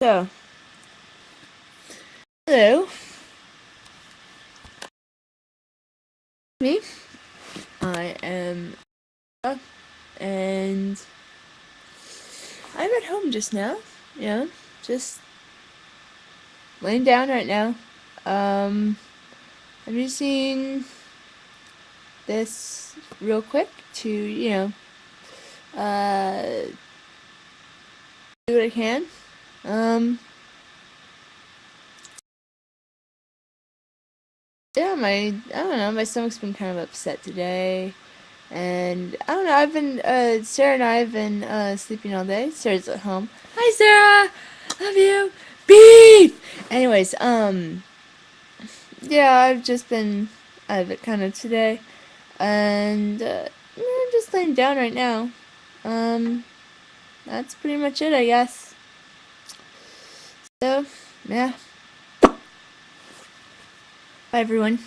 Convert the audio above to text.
So, hello, me. I am and I'm at home just now. Yeah, just laying down right now. I'm using this real quick to, do what I can. Um, yeah, I don't know, my stomach's been kind of upset today. And I don't know, Sarah and I have been, sleeping all day. Sarah's at home. Hi, Sarah! Love you! Beep! Anyways, yeah, I've just been out of it kind of today. And, I'm just laying down right now. Um, that's pretty much it, I guess. So, yeah. Bye, everyone.